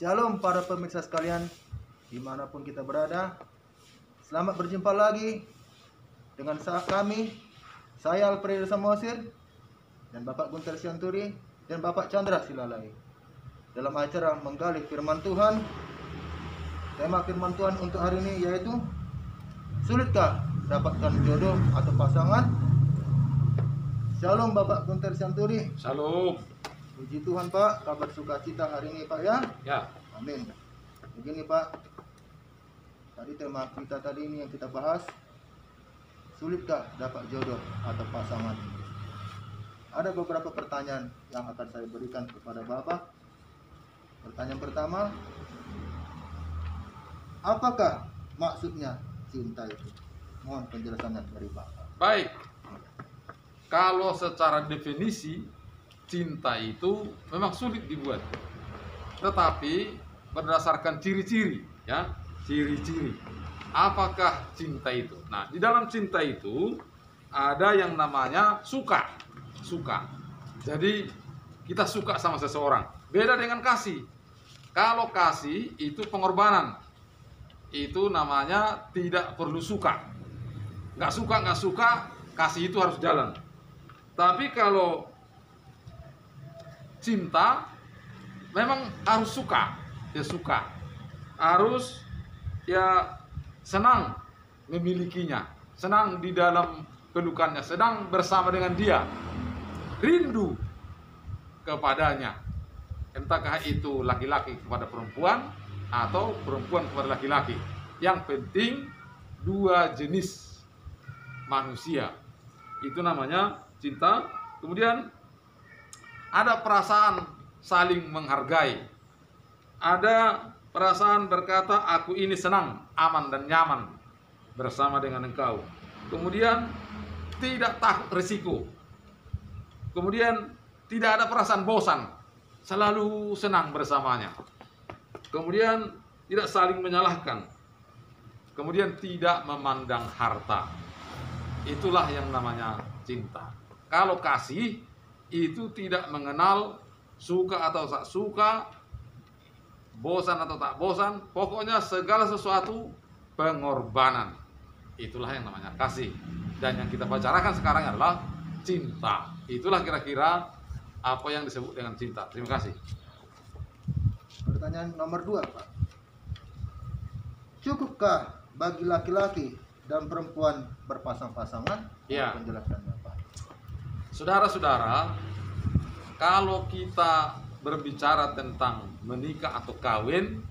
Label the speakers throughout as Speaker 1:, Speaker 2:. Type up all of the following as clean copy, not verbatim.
Speaker 1: Shalom para pemirsa sekalian, dimanapun kita berada. Selamat berjumpa lagi dengan kami, saya Alfredo Samosir, dan Bapak Gunter Sianturi, dan Bapak Chandra Silalai, dalam acara menggali firman Tuhan. Tema firman Tuhan untuk hari ini yaitu, sulitkah dapatkan jodoh atau pasangan? Shalom Bapak Gunter Sianturi.
Speaker 2: Shalom.
Speaker 1: Puji Tuhan Pak, kabar sukacita hari ini Pak ya?
Speaker 2: Ya.
Speaker 1: Amin. Begini Pak, tadi tema kita tadi ini yang kita bahas, sulitkah dapat jodoh atau pasangan? Ada beberapa pertanyaan yang akan saya berikan kepada Bapak. Pertanyaan pertama, apakah maksudnya cinta itu? Mohon penjelasannya dari Bapak.
Speaker 2: Baik. Kalau secara definisi cinta itu memang sulit dibuat, tetapi berdasarkan ciri-ciri, ya, ciri-ciri. Apakah cinta itu? Nah, di dalam cinta itu ada yang namanya suka. Jadi kita suka sama seseorang. Beda dengan kasih. Kalau kasih itu pengorbanan. Itu namanya tidak perlu suka. Nggak suka, kasih itu harus jalan. Tapi kalau cinta memang harus suka, harus ya senang memilikinya, senang di dalam pelukannya, senang bersama dengan dia, rindu kepadanya, entahkah itu laki-laki kepada perempuan atau perempuan kepada laki-laki. Yang penting dua jenis manusia, itu namanya cinta. Kemudian ada perasaan saling menghargai. Ada perasaan berkata, aku ini senang, aman dan nyaman bersama dengan engkau. Kemudian tidak takut risiko. Kemudian tidak ada perasaan bosan, selalu senang bersamanya. Kemudian tidak saling menyalahkan. Kemudian tidak memandang harta. Itulah yang namanya cinta. Kalau kasih itu tidak mengenal suka atau tak suka, bosan atau tak bosan, pokoknya segala sesuatu pengorbanan. Itulah yang namanya kasih. Dan yang kita bicarakan sekarang adalah cinta. Itulah kira-kira apa yang disebut dengan cinta. Terima kasih.
Speaker 1: Pertanyaan nomor 2 Pak, cukupkah bagi laki-laki dan perempuan berpasang-pasangan?
Speaker 2: Ya.
Speaker 1: Penjelasannya Pak.
Speaker 2: Saudara-saudara, kalau kita berbicara tentang menikah atau kawin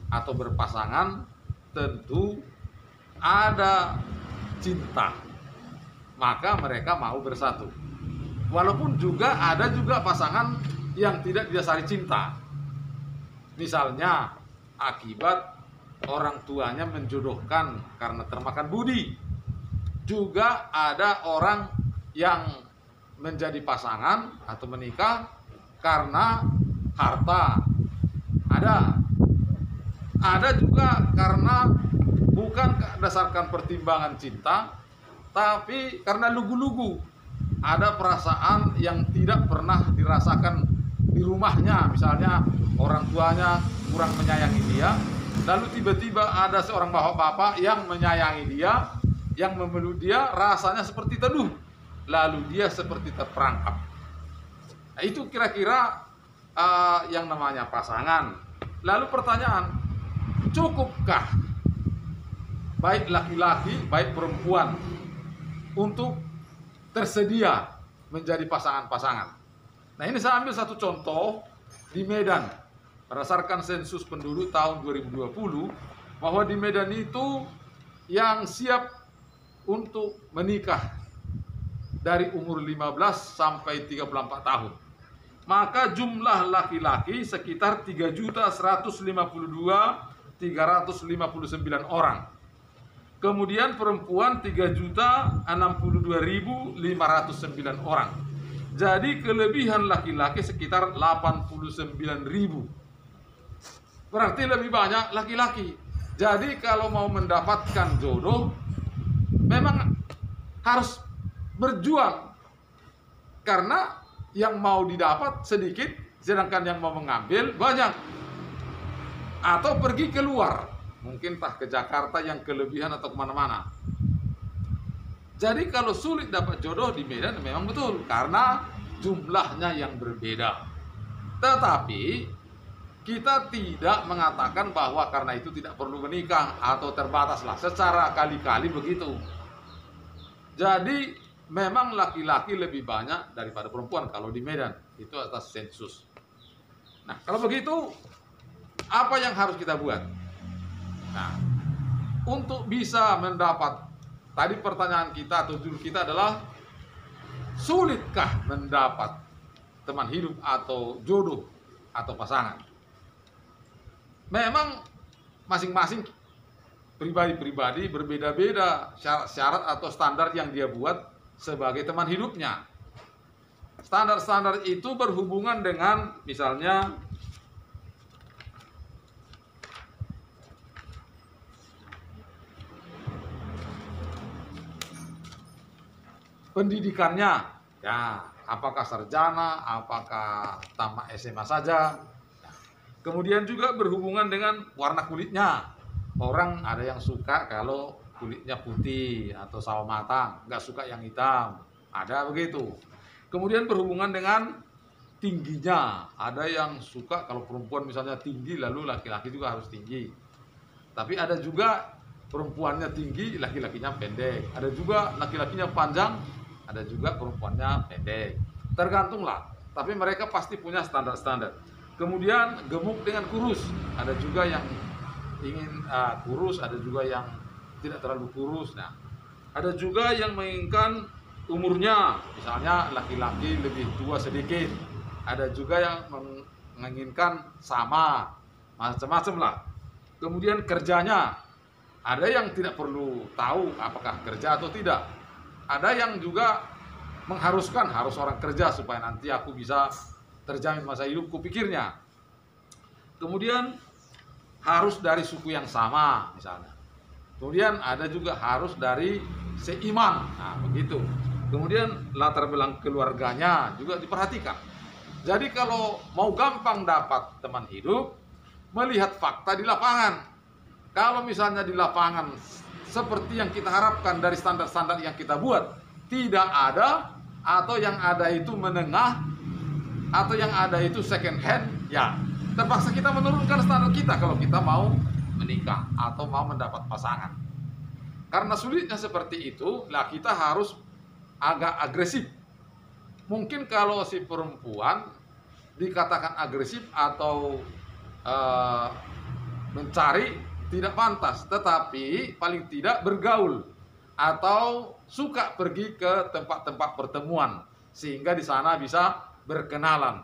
Speaker 2: atau berpasangan, tentu ada cinta, maka mereka mau bersatu. Walaupun juga ada pasangan yang tidak didasari cinta. Misalnya akibat orang tuanya menjodohkan karena termakan budi. Juga ada orang yang menjadi pasangan atau menikah karena harta. Ada juga karena bukan berdasarkan pertimbangan cinta, tapi karena lugu-lugu. Ada perasaan yang tidak pernah dirasakan di rumahnya. Misalnya orang tuanya kurang menyayangi dia, lalu tiba-tiba ada seorang bapak-bapak yang menyayangi dia, yang memeluk dia, rasanya seperti teduh, lalu dia seperti terperangkap. Nah, itu kira-kira yang namanya pasangan. Lalu pertanyaan, cukupkah baik laki-laki baik perempuan untuk tersedia menjadi pasangan-pasangan? Nah, ini saya ambil satu contoh di Medan. Berdasarkan sensus penduduk tahun 2020, bahwa di Medan itu yang siap untuk menikah dari umur 15 sampai 34 tahun. Maka jumlah laki-laki sekitar 3.152.359 orang. Kemudian perempuan 3.062.509 orang. Jadi kelebihan laki-laki sekitar 89.000. Berarti lebih banyak laki-laki. Jadi kalau mau mendapatkan jodoh, memang harus berjuang. Karena yang mau didapat sedikit, sedangkan yang mau mengambil banyak. atau pergi keluar, mungkin entah ke Jakarta yang kelebihan atau kemana-mana. Jadi kalau sulit dapat jodoh di Medan memang betul, karena jumlahnya yang berbeda. Tetapi kita tidak mengatakan bahwa karena itu tidak perlu menikah atau terbataslah, secara kali-kali begitu. Jadi memang laki-laki lebih banyak daripada perempuan kalau di Medan, itu atas sensus. Nah, kalau begitu apa yang harus kita buat? Nah, untuk bisa mendapat, tadi pertanyaan kita atau judul kita adalah, sulitkah mendapat teman hidup atau jodoh atau pasangan? Memang masing-masing pribadi-pribadi berbeda-beda syarat-syarat atau standar yang dia buat sebagai teman hidupnya. Standar-standar itu berhubungan dengan misalnya pendidikannya, ya, apakah sarjana, apakah tamat SMA saja. Kemudian juga berhubungan dengan warna kulitnya. Orang ada yang suka kalau kulitnya putih atau sawo matang, nggak suka yang hitam, ada begitu. Kemudian berhubungan dengan tingginya, ada yang suka kalau perempuan misalnya tinggi, lalu laki-laki juga harus tinggi. Tapi ada juga perempuannya tinggi, laki-lakinya pendek. Ada juga laki-lakinya panjang, ada juga perempuannya pendek. Tergantunglah, tapi mereka pasti punya standar-standar. Kemudian gemuk dengan kurus, ada juga yang ingin kurus, ada juga yang tidak terlalu kurus. Nah, ada juga yang menginginkan umurnya, misalnya laki-laki lebih tua sedikit. Ada juga yang menginginkan sama, macam-macam lah. Kemudian kerjanya, ada yang tidak perlu tahu apakah kerja atau tidak. Ada yang juga mengharuskan harus orang kerja supaya nanti aku bisa terjamin masa hidupku, pikirnya. Kemudian harus dari suku yang sama misalnya. Kemudian ada juga harus dari seiman, nah begitu. Kemudian latar belakang keluarganya juga diperhatikan. Jadi kalau mau gampang dapat teman hidup, melihat fakta di lapangan. Kalau misalnya di lapangan seperti yang kita harapkan dari standar-standar yang kita buat tidak ada, atau yang ada itu menengah, atau yang ada itu second hand, ya terpaksa kita menurunkan standar kita kalau kita mau menikah atau mau mendapat pasangan. Karena sulitnya seperti itu, lah kita harus agak agresif. Mungkin kalau si perempuan dikatakan agresif atau mencari tidak pantas, tetapi paling tidak bergaul atau suka pergi ke tempat-tempat pertemuan sehingga di sana bisa berkenalan.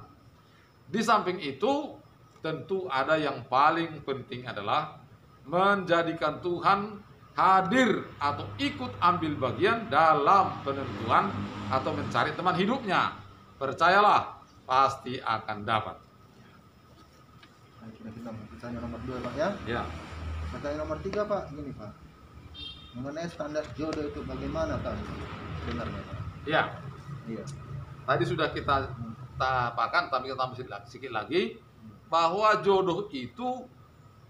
Speaker 2: Di samping itu, tentu ada yang paling penting adalah menjadikan Tuhan hadir atau ikut ambil bagian dalam penentuan atau mencari teman hidupnya. Percayalah, pasti akan dapat.
Speaker 1: Kita pertanyaan nomor 2 Pak ya.
Speaker 2: Ya.
Speaker 1: Pertanyaan nomor 3 Pak, gini Pak. Mengenai standar jodoh itu bagaimana Pak sebenarnya Pak?
Speaker 2: Ya.
Speaker 1: Iya.
Speaker 2: Tadi sudah kita tapakan, tapi kita tambah sedikit lagi bahwa jodoh itu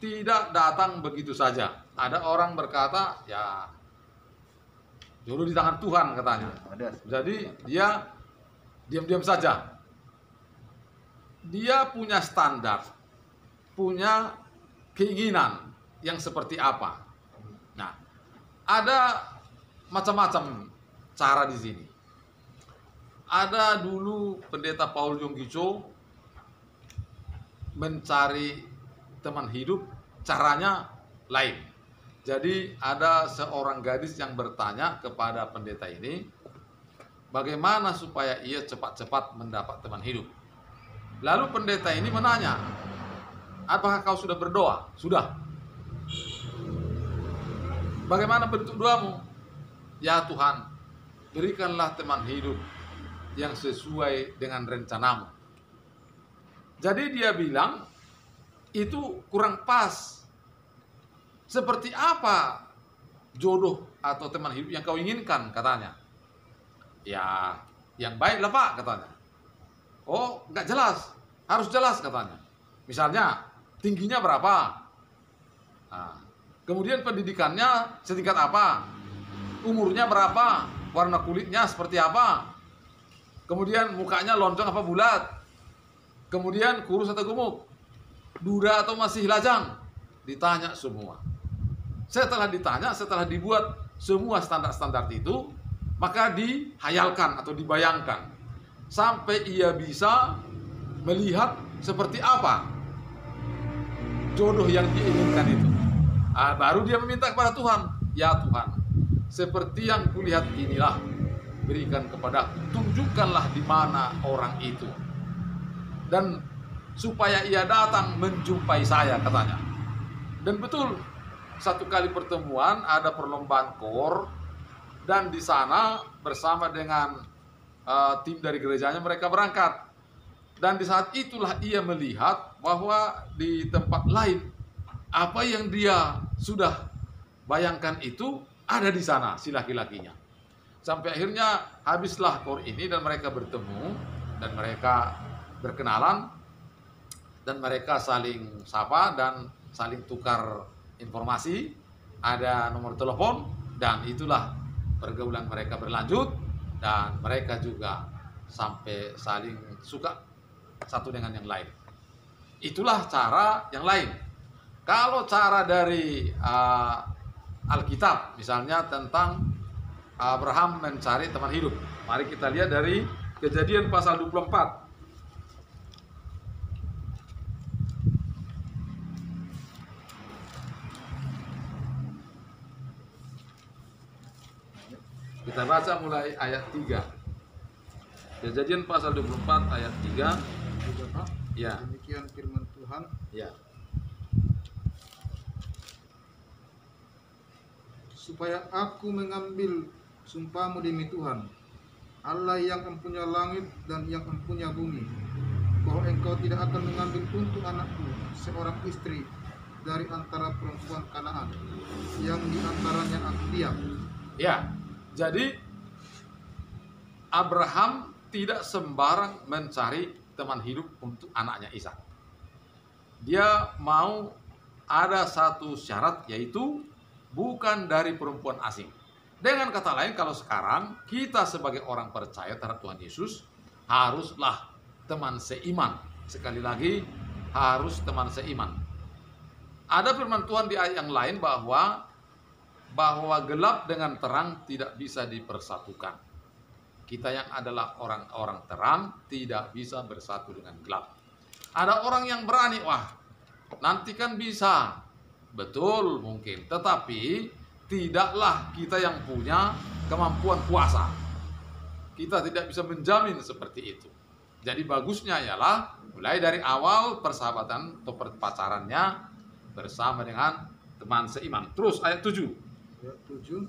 Speaker 2: tidak datang begitu saja. Ada orang berkata, ya jodoh di tangan Tuhan katanya.
Speaker 1: Ada.
Speaker 2: Jadi dia diam-diam saja. Dia punya standar, punya keinginan yang seperti apa. Nah, ada macam-macam cara di sini. Ada dulu pendeta Paul Yonggi Cho mencari teman hidup, caranya lain. Jadi ada seorang gadis yang bertanya kepada pendeta ini, bagaimana supaya ia cepat-cepat mendapat teman hidup. Lalu pendeta ini menanya, apakah kau sudah berdoa? Sudah. Bagaimana bentuk doamu? Ya Tuhan, berikanlah teman hidup yang sesuai dengan rencanamu. Jadi dia bilang, itu kurang pas. Seperti apa jodoh atau teman hidup yang kau inginkan, katanya. Ya, yang baiklah Pak, katanya. Oh, nggak jelas. Harus jelas, katanya. Misalnya, tingginya berapa? Nah, kemudian pendidikannya setingkat apa? Umurnya berapa? Warna kulitnya seperti apa? Kemudian mukanya lonjong apa bulat? Kemudian kurus atau gemuk? Duda atau masih lajang? Ditanya semua. Setelah ditanya, setelah dibuat semua standar-standar itu, maka dihayalkan atau dibayangkan sampai ia bisa melihat seperti apa jodoh yang diinginkan itu. Baru dia meminta kepada Tuhan, ya Tuhan, seperti yang kulihat inilah, berikan kepadaku, tunjukkanlah di mana orang itu, dan supaya ia datang menjumpai saya, katanya. Dan betul, satu kali pertemuan ada perlombaan kor, dan di sana bersama dengan tim dari gerejanya mereka berangkat. Dan di saat itulah ia melihat bahwa di tempat lain apa yang dia sudah bayangkan itu ada di sana si laki-lakinya. Sampai akhirnya habislah kor ini dan mereka bertemu dan mereka berkenalan dan mereka saling sapa dan saling tukar informasi, ada nomor telepon, dan itulah pergaulan mereka berlanjut dan mereka juga sampai saling suka satu dengan yang lain. Itulah cara yang lain. Kalau cara dari Alkitab, misalnya tentang Abraham mencari teman hidup, mari kita lihat dari Kejadian pasal 24. Kita baca mulai ayat 3. Kejadian pasal 24 ayat 3. Ya.
Speaker 1: Demikian firman Tuhan.
Speaker 2: Ya.
Speaker 1: Supaya aku mengambil sumpahmu demi Tuhan, Allah yang empunya langit dan yang empunya bumi, bahwa engkau tidak akan mengambil untuk anakku seorang istri dari antara perempuan Kanaan yang di antaranya aku diam.
Speaker 2: Ya. Jadi Abraham tidak sembarang mencari teman hidup untuk anaknya Ishak. Dia mau ada satu syarat, yaitu bukan dari perempuan asing. Dengan kata lain, kalau sekarang kita sebagai orang percaya terhadap Tuhan Yesus haruslah teman seiman. Sekali lagi, harus teman seiman. Ada firman Tuhan di ayat yang lain bahwa gelap dengan terang tidak bisa dipersatukan. Kita yang adalah orang-orang terang tidak bisa bersatu dengan gelap. Ada orang yang berani, wah, nanti kan bisa. Betul mungkin, tetapi tidaklah kita yang punya kemampuan puasa. Kita tidak bisa menjamin seperti itu. Jadi bagusnya ialah mulai dari awal persahabatan atau pacarannya bersama dengan teman seiman. Terus ayat 7.
Speaker 1: Ayat 7.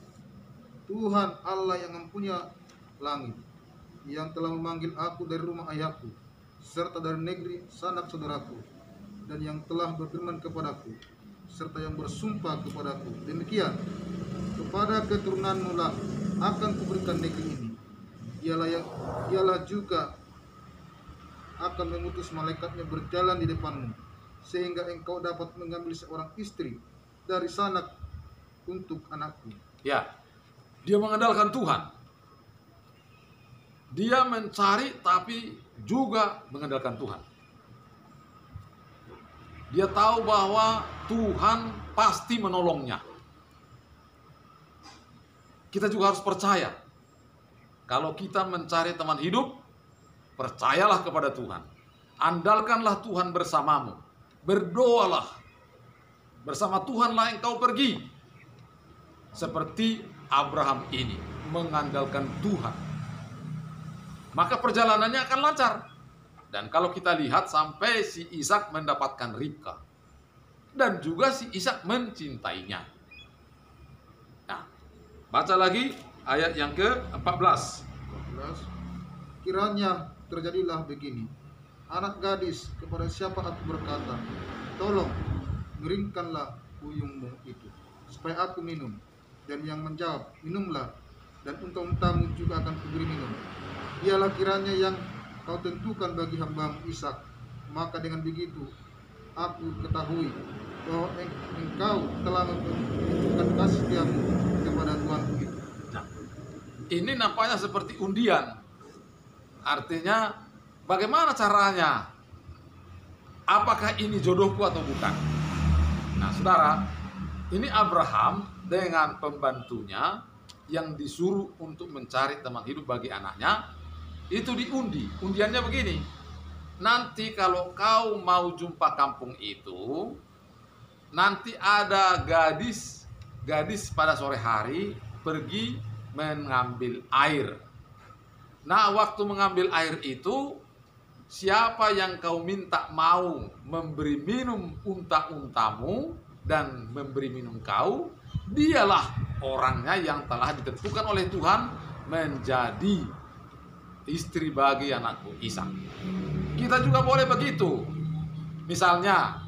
Speaker 1: Tuhan Allah yang mempunyai langit, yang telah memanggil aku dari rumah ayahku, serta dari negeri sanak saudaraku, dan yang telah berfirman kepadaku, serta yang bersumpah kepadaku, demikian, kepada keturunanmu lah akan kuberikan negeri ini. Dialah juga akan mengutus malaikatnya berjalan di depanmu, sehingga engkau dapat mengambil seorang istri dari sanak untuk anakku.
Speaker 2: Ya, dia mengandalkan Tuhan. Dia mencari tapi juga mengandalkan Tuhan. Dia tahu bahwa Tuhan pasti menolongnya. Kita juga harus percaya. Kalau kita mencari teman hidup, percayalah kepada Tuhan. Andalkanlah Tuhan bersamamu. Berdoalah. Bersama Tuhanlah engkau pergi. Seperti Abraham ini mengandalkan Tuhan. Maka perjalanannya akan lancar. Dan kalau kita lihat sampai si Ishak mendapatkan Ribka. Dan juga si Ishak mencintainya. Nah, baca lagi ayat yang ke-14.
Speaker 1: Kiranya terjadilah begini. Anak gadis kepada siapa aku berkata, tolong miringkanlah puyungmu itu, supaya aku minum. Dan yang menjawab, minumlah, dan unta-untamu juga akan kuberi minum. Dialah kiranya yang kau tentukan bagi hambamu Ishak. Maka dengan begitu
Speaker 3: aku ketahui bahwa engkau telah menunjukkan kasih setiamu kepada Tuhanku itu.
Speaker 2: Nah, ini nampaknya seperti undian. Artinya, bagaimana caranya? Apakah ini jodohku atau bukan? Nah, saudara, ini Abraham dengan pembantunya yang disuruh untuk mencari teman hidup bagi anaknya, itu diundi. Undiannya begini, nanti kalau kau mau jumpa kampung itu, nanti ada gadis pada sore hari pergi mengambil air. Nah, waktu mengambil air itu, siapa yang kau minta mau memberi minum unta-untamu dan memberi minum kau, dialah orangnya yang telah ditentukan oleh Tuhan menjadi istri bagi anakku Ishak. Kita juga boleh begitu. Misalnya,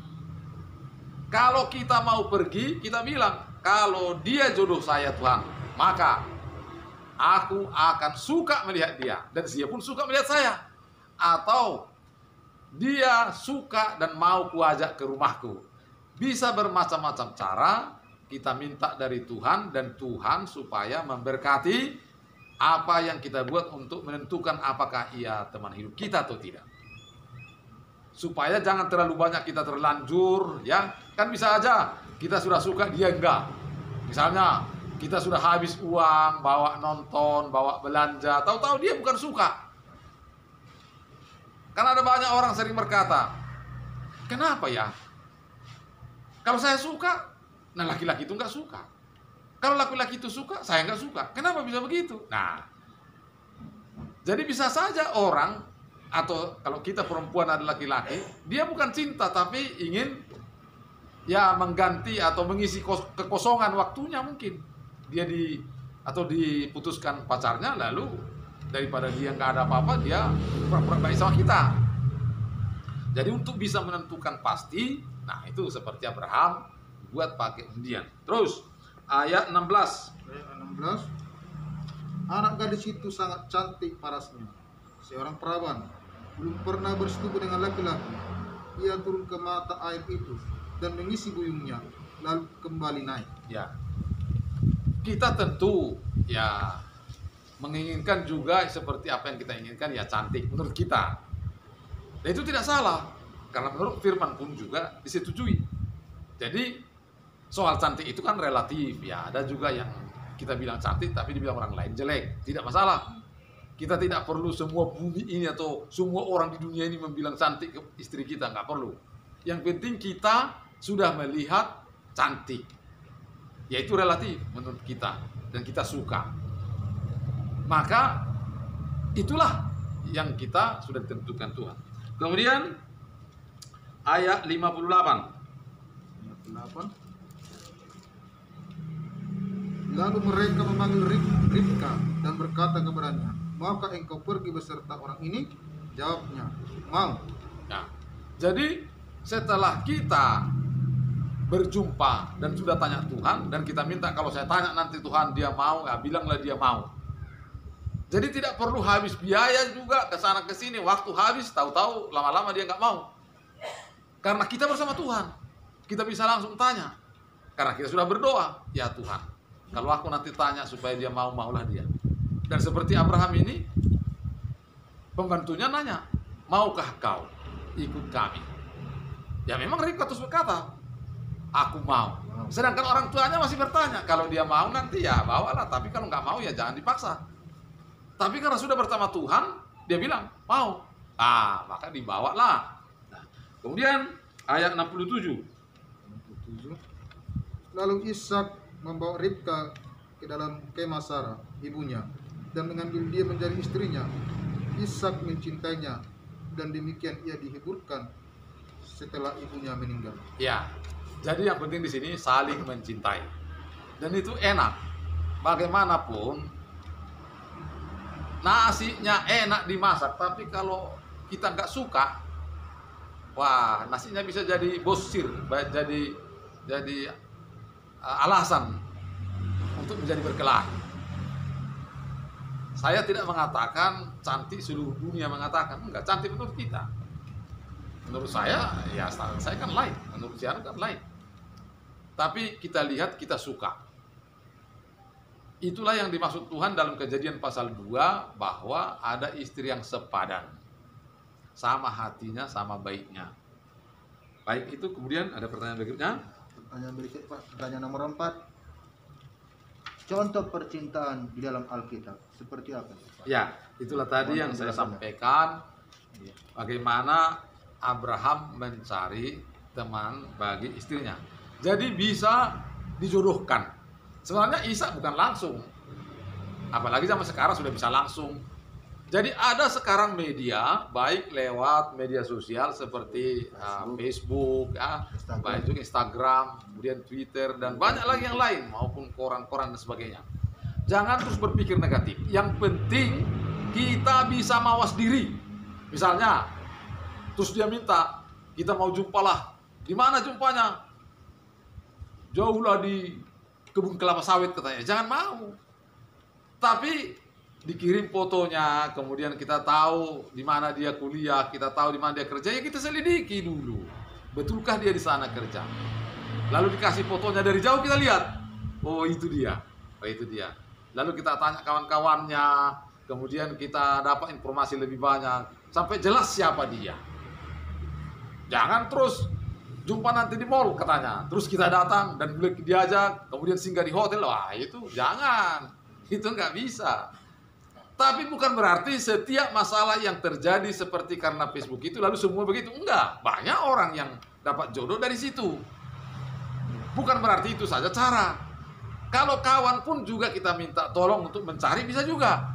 Speaker 2: kalau kita mau pergi, kita bilang, kalau dia jodoh saya Tuhan, maka aku akan suka melihat dia, dan dia pun suka melihat saya. Atau dia suka dan mau kuajak ke rumahku. Bisa bermacam-macam cara kita minta dari Tuhan, dan Tuhan supaya memberkati apa yang kita buat untuk menentukan apakah ia teman hidup kita atau tidak. Supaya jangan terlalu banyak kita terlanjur, ya. Kan bisa aja kita sudah suka, dia enggak. Misalnya kita sudah habis uang, bawa nonton, bawa belanja, tahu-tahu dia bukan suka. Karena ada banyak orang sering berkata, kenapa ya? Kalau saya suka, nah laki-laki itu enggak suka. Kalau laki-laki itu suka, saya enggak suka. Kenapa bisa begitu? Nah, jadi bisa saja orang, atau kalau kita perempuan ada laki-laki, dia bukan cinta tapi ingin ya mengganti atau mengisi kekosongan waktunya mungkin. Dia diputuskan pacarnya, lalu daripada dia nggak ada apa-apa, dia pura-pura baik sama kita. Jadi untuk bisa menentukan pasti, nah itu seperti Abraham buat pakai undian. Terus ayat 16.
Speaker 3: Ayat 16. Anak gadis itu sangat cantik parasnya, seorang perawan, belum pernah bersetubuh dengan laki-laki. Ia turun ke mata air itu dan mengisi buyungnya, lalu kembali naik.
Speaker 2: Ya, kita tentu ya menginginkan juga seperti apa yang kita inginkan, ya cantik menurut kita. Dan itu tidak salah, karena menurut firman pun juga disetujui. Jadi soal cantik itu kan relatif, ya. Ada juga yang kita bilang cantik tapi dibilang orang lain jelek, tidak masalah. Kita tidak perlu semua bumi ini atau semua orang di dunia ini membilang cantik ke istri kita, nggak perlu. Yang penting kita sudah melihat cantik, yaitu relatif menurut kita dan kita suka. Maka itulah yang kita sudah ditentukan Tuhan. Kemudian ayat 58.
Speaker 3: Ayat 8. Lalu mereka memanggil Ribka dan berkata kepadanya, maukah engkau pergi beserta orang ini? Jawabnya, mau.
Speaker 2: Nah, jadi setelah kita berjumpa dan sudah tanya Tuhan, dan kita minta kalau saya tanya nanti Tuhan dia mau, ya bilanglah dia mau. Jadi tidak perlu habis biaya juga ke sana ke sini, waktu habis tahu-tahu lama-lama dia nggak mau. Karena kita bersama Tuhan, kita bisa langsung tanya. Karena kita sudah berdoa, ya Tuhan, kalau aku nanti tanya supaya dia mau, maulah dia. Dan seperti Abraham ini, pembantunya nanya, maukah kau ikut kami? Ya memang Ribka terus berkata, aku mau. Sedangkan orang tuanya masih bertanya, kalau dia mau nanti ya bawalah, tapi kalau nggak mau ya jangan dipaksa. Tapi karena sudah bersama Tuhan, dia bilang, mau. Ah, maka dibawalah. Nah, kemudian ayat 67.
Speaker 3: Lalu Ishak membawa Ribka ke dalam kemah Sarah, ibunya, dan mengambil dia menjadi istrinya. Ishak mencintainya, dan demikian ia dihiburkan setelah ibunya meninggal.
Speaker 2: Ya, jadi yang penting di sini saling mencintai, dan itu enak. Bagaimanapun nasinya enak dimasak, tapi kalau kita nggak suka, wah nasinya bisa jadi bosir, jadi alasan untuk menjadi berkelahi. Saya tidak mengatakan cantik seluruh dunia mengatakan, enggak, cantik menurut kita. Menurut saya, ya standar saya kan lain. Menurut saya kan lain. Tapi kita lihat, kita suka. Itulah yang dimaksud Tuhan dalam Kejadian pasal 2, bahwa ada istri yang sepadan. Sama hatinya, sama baiknya. Baik, itu kemudian ada pertanyaan berikutnya.
Speaker 1: Pertanyaan berikut, Pak. Pertanyaan nomor 4. Contoh percintaan di dalam Alkitab seperti apa, Pak?
Speaker 2: Ya, itulah tadi yang saya sampaikan. Bagaimana Abraham mencari teman bagi istrinya. Jadi bisa dijodohkan. Sebenarnya Ishak bukan langsung. Apalagi zaman sekarang sudah bisa langsung. Jadi ada sekarang media, baik lewat media sosial seperti Facebook, baik juga Instagram, kemudian Twitter, dan banyak lagi yang lain, maupun koran-koran dan sebagainya. Jangan terus berpikir negatif. Yang penting kita bisa mawas diri. Misalnya, terus dia minta, kita mau jumpalah. Di mana jumpanya? Jauhlah di kebun kelapa sawit katanya. Jangan mau. Tapi dikirim fotonya, kemudian kita tahu di mana dia kuliah, kita tahu di mana dia kerja, ya kita selidiki dulu. Betulkah dia di sana kerja? Lalu dikasih fotonya dari jauh, kita lihat. Oh, itu dia. Oh, itu dia. Lalu kita tanya kawan-kawannya, kemudian kita dapat informasi lebih banyak sampai jelas siapa dia. Jangan terus jumpa nanti di mall katanya, terus kita datang dan diajak, kemudian singgah di hotel. Wah, itu jangan. Itu nggak bisa. Tapi bukan berarti setiap masalah yang terjadi seperti karena Facebook itu lalu semua begitu. Enggak, banyak orang yang dapat jodoh dari situ. Bukan berarti itu saja cara. Kalau kawan pun juga kita minta tolong untuk mencari, bisa juga.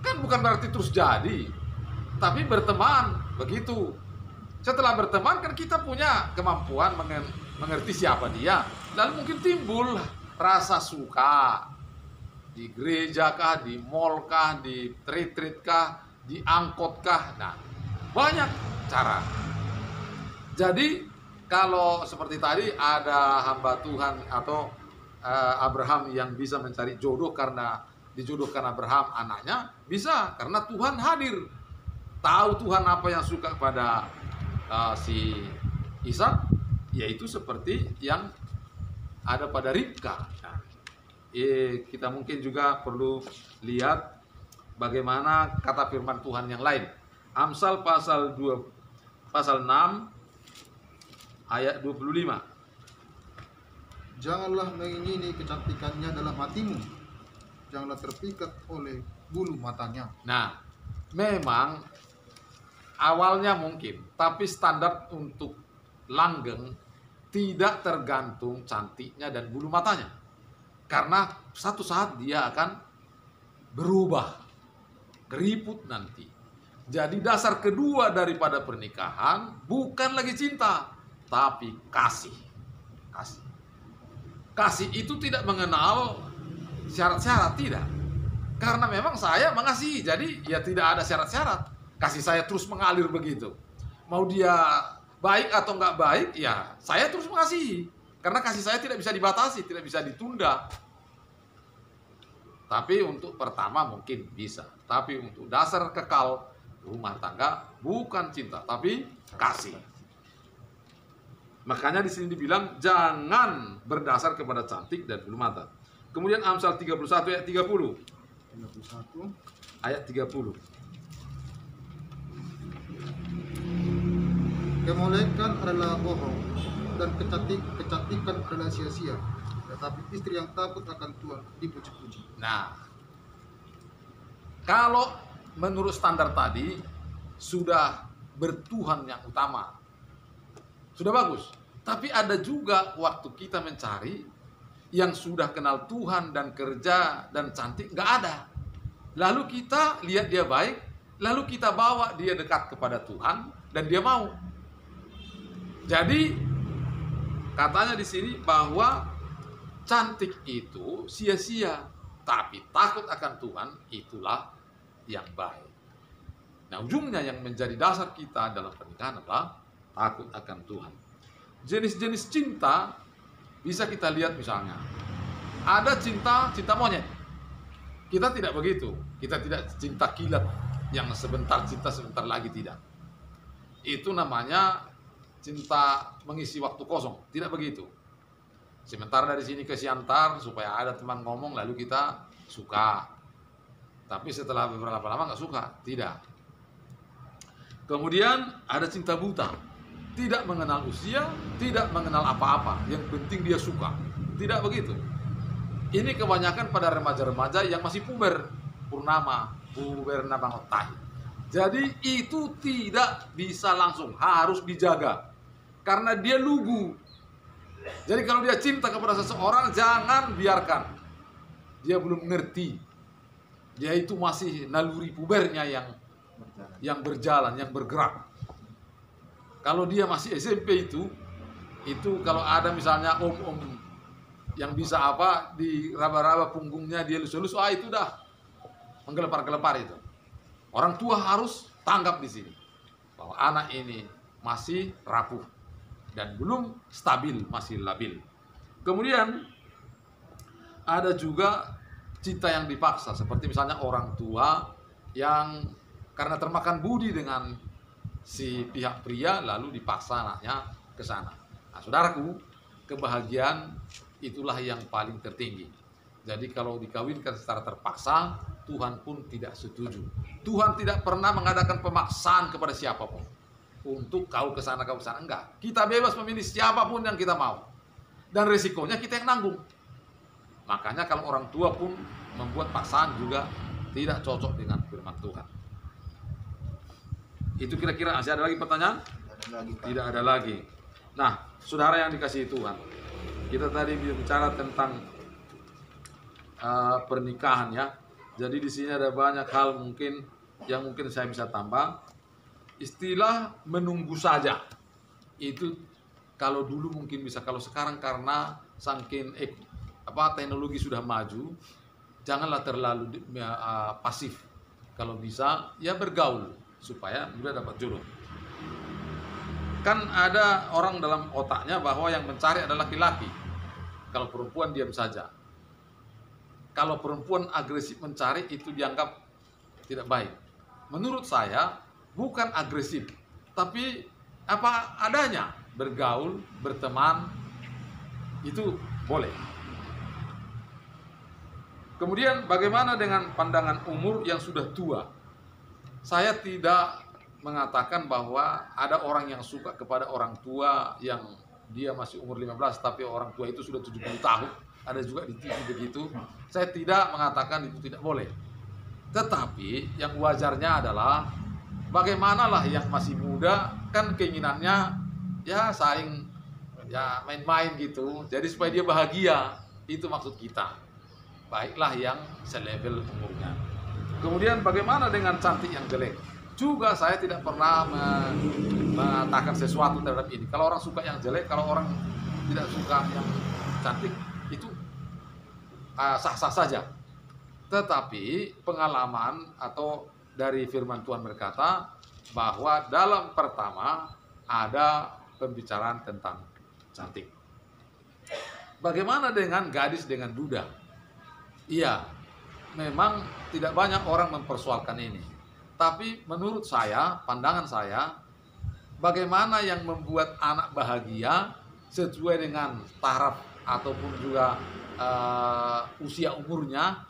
Speaker 2: Kan bukan berarti terus jadi. Tapi berteman, begitu. Setelah berteman kan kita punya kemampuan mengerti siapa dia. Lalu mungkin timbul rasa suka. Di gereja kah, di mall kah, di retreat kah, di angkot kah. Nah, banyak cara. Jadi kalau seperti tadi ada hamba Tuhan atau Abraham yang bisa mencari jodoh karena dijodohkan Abraham anaknya, bisa karena Tuhan hadir. Tahu Tuhan apa yang suka pada si Ishak, yaitu seperti yang ada pada Ribka. Nah, kita mungkin juga perlu lihat bagaimana kata firman Tuhan yang lain. Amsal pasal 6 ayat 25.
Speaker 3: Janganlah mengingini kecantikannya dalam hatimu, janganlah terpikat oleh bulu matanya.
Speaker 2: Nah, memang awalnya mungkin, tapi standar untuk langgeng tidak tergantung cantiknya dan bulu matanya. Karena satu saat dia akan berubah, keriput nanti. Jadi dasar kedua daripada pernikahan bukan lagi cinta, tapi kasih. Kasih. Kasih itu tidak mengenal syarat-syarat, tidak. Karena memang saya mengasihi, jadi ya tidak ada syarat-syarat. Kasih saya terus mengalir begitu. Mau dia baik atau nggak baik, ya saya terus mengasihi. Karena kasih saya tidak bisa dibatasi, tidak bisa ditunda. Tapi untuk pertama mungkin bisa. Tapi untuk dasar kekal rumah tangga bukan cinta, tapi kasih. Makanya di sini dibilang jangan berdasar kepada cantik dan bulu mata. Kemudian Amsal 31 ayat 30.
Speaker 3: 31
Speaker 2: Ayat 30.
Speaker 3: Kemolekan adalah bohong dan kecantikan adalah sia-sia, tetapi istri yang takut akan Tuhan dipuji-puji.
Speaker 2: Nah, kalau menurut standar tadi sudah bertuhan yang utama, sudah bagus. Tapi ada juga waktu kita mencari yang sudah kenal Tuhan dan kerja dan cantik, nggak ada. Lalu kita lihat dia baik, lalu kita bawa dia dekat kepada Tuhan dan dia mau. Jadi katanya di sini bahwa cantik itu sia-sia, tapi takut akan Tuhan itulah yang baik. Nah, ujungnya yang menjadi dasar kita dalam pernikahan adalah takut akan Tuhan. Jenis-jenis cinta bisa kita lihat misalnya. Ada cinta monyet. Kita tidak begitu. Kita tidak cinta kilat yang sebentar cinta sebentar lagi, tidak. itu namanya cinta mengisi waktu kosong. Tidak begitu. Sementara dari sini ke Siantar supaya ada teman ngomong lalu kita suka. Tapi setelah beberapa lama nggak suka, tidak. Kemudian ada cinta buta. Tidak mengenal usia, tidak mengenal apa-apa. Yang penting dia suka. Tidak begitu. Ini kebanyakan pada remaja-remaja yang masih puber nabangotai. Jadi itu tidak bisa langsung, harus dijaga. Karena dia lugu. Jadi kalau dia cinta kepada seseorang, jangan biarkan. Dia belum ngerti. Dia itu masih naluri pubernya yang berjalan, yang bergerak. Kalau dia masih SMP itu kalau ada misalnya om-om yang bisa apa di raba-raba punggungnya dia lus-lus, itu dah menggelepar-gelepar itu. Orang tua harus tanggap di sini bahwa anak ini masih rapuh dan belum stabil, masih labil. Kemudian ada juga cinta yang dipaksa, seperti misalnya orang tua yang karena termakan budi dengan si pihak pria lalu dipaksa anaknya ke sana. Nah, saudaraku, kebahagiaan itulah yang paling tertinggi. Jadi kalau dikawinkan secara terpaksa, Tuhan pun tidak setuju. Tuhan tidak pernah mengadakan pemaksaan kepada siapapun untuk kau ke sana, enggak. Kita bebas memilih siapapun yang kita mau. Dan resikonya kita yang nanggung. Makanya kalau orang tua pun membuat paksaan juga tidak cocok dengan firman Tuhan. Itu kira-kira. Masih ada lagi pertanyaan? Tidak ada lagi. Nah, saudara yang dikasihi Tuhan, kita tadi bicara tentang pernikahan ya. Jadi di sini ada banyak hal mungkin saya bisa tambah. Istilah menunggu saja itu kalau dulu mungkin bisa, kalau sekarang karena saking teknologi sudah maju, janganlah terlalu pasif. Kalau bisa ya bergaul supaya mudah dapat jodoh. Kan ada orang dalam otaknya bahwa yang mencari adalah laki-laki. Kalau perempuan diam saja. Kalau perempuan agresif mencari itu dianggap tidak baik. Menurut saya bukan agresif, tapi apa adanya, bergaul, berteman itu boleh. Kemudian bagaimana dengan pandangan umur yang sudah tua? Saya tidak mengatakan bahwa ada orang yang suka kepada orang tua yang dia masih umur 15 tapi orang tua itu sudah 70 tahun. Ada juga di TV begitu. Saya tidak mengatakan itu tidak boleh. Tetapi yang wajarnya adalah bagaimanalah yang masih muda kan keinginannya ya saling ya main-main gitu. Jadi supaya dia bahagia, itu maksud kita. Baiklah yang selevel umurnya. Kemudian bagaimana dengan cantik yang jelek? Juga saya tidak pernah mengatakan sesuatu terhadap ini. Kalau orang suka yang jelek, kalau orang tidak suka yang cantik, itu sah-sah saja. Tetapi pengalaman atau dari firman Tuhan berkata bahwa dalam pertama ada pembicaraan tentang cantik. Bagaimana dengan gadis dengan duda? Iya, memang tidak banyak orang mempersoalkan ini. Tapi menurut saya, pandangan saya, bagaimana yang membuat anak bahagia sesuai dengan taraf ataupun juga usia umurnya,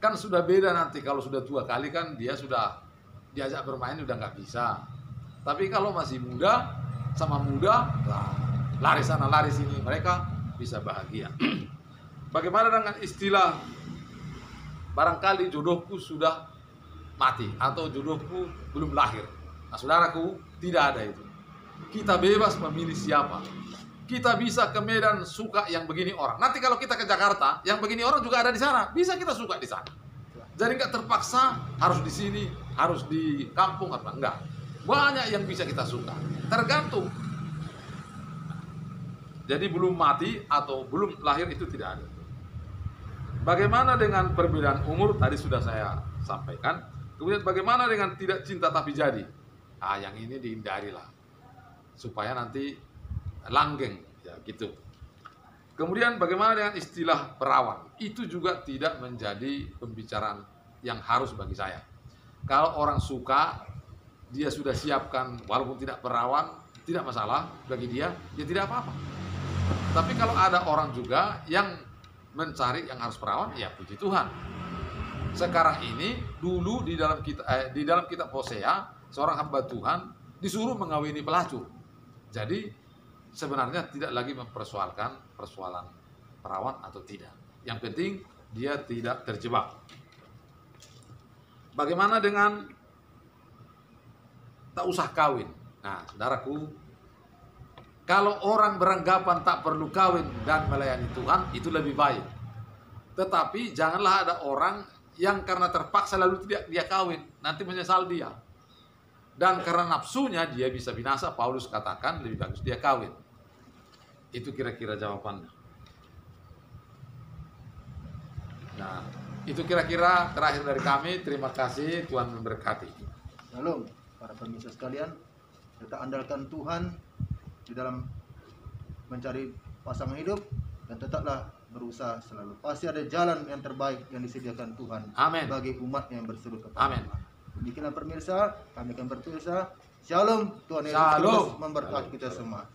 Speaker 2: kan sudah beda nanti. Kalau sudah tua kali kan dia sudah diajak bermain udah nggak bisa. Tapi kalau masih muda sama muda, lari sana lari sini, mereka bisa bahagia. Bagaimana dengan istilah barangkali jodohku sudah mati atau jodohku belum lahir? Nah, saudaraku, tidak ada itu. Kita bebas memilih siapa. Kita bisa ke Medan suka yang begini orang. Nanti kalau kita ke Jakarta, yang begini orang juga ada di sana. Bisa kita suka di sana. Jadi nggak terpaksa harus di sini, harus di kampung apa enggak. Banyak yang bisa kita suka. Tergantung. Jadi belum mati atau belum lahir itu tidak ada. Bagaimana dengan perbedaan umur? Tadi sudah saya sampaikan. Kemudian bagaimana dengan tidak cinta tapi jadi? Yang ini dihindarilah. Supaya nanti langgeng, ya gitu. Kemudian bagaimana dengan istilah perawan? Itu juga tidak menjadi pembicaraan yang harus bagi saya. Kalau orang suka, dia sudah siapkan, walaupun tidak perawan, tidak masalah bagi dia, dia tidak apa-apa. Tapi kalau ada orang juga yang mencari yang harus perawan, ya puji Tuhan. Sekarang ini, dulu di dalam kitab Hosea, seorang hamba Tuhan disuruh mengawini pelacur. Jadi sebenarnya tidak lagi mempersoalkan persoalan perawan atau tidak. Yang penting dia tidak terjebak. Bagaimana dengan tak usah kawin? Nah, saudaraku, kalau orang beranggapan tak perlu kawin dan melayani Tuhan, itu lebih baik. Tetapi janganlah ada orang yang karena terpaksa lalu tidak dia kawin, nanti menyesal dia. Dan karena nafsunya dia bisa binasa. Paulus katakan lebih bagus dia kawin. Itu kira-kira jawabannya. Nah, itu kira-kira terakhir dari kami. Terima kasih, Tuhan memberkati.
Speaker 1: Shalom, para pemirsa sekalian. Kita andalkan Tuhan di dalam mencari pasangan hidup dan tetaplah berusaha selalu. Pasti ada jalan yang terbaik yang disediakan Tuhan.
Speaker 2: Amin.
Speaker 1: Bagi umat yang berseru kepada
Speaker 2: Amin.
Speaker 1: Allah. Demikianlah pemirsa, kami akan berpisah. Shalom, Tuhan Yesus
Speaker 2: Shalom.
Speaker 1: Kristus memberkati kita semua.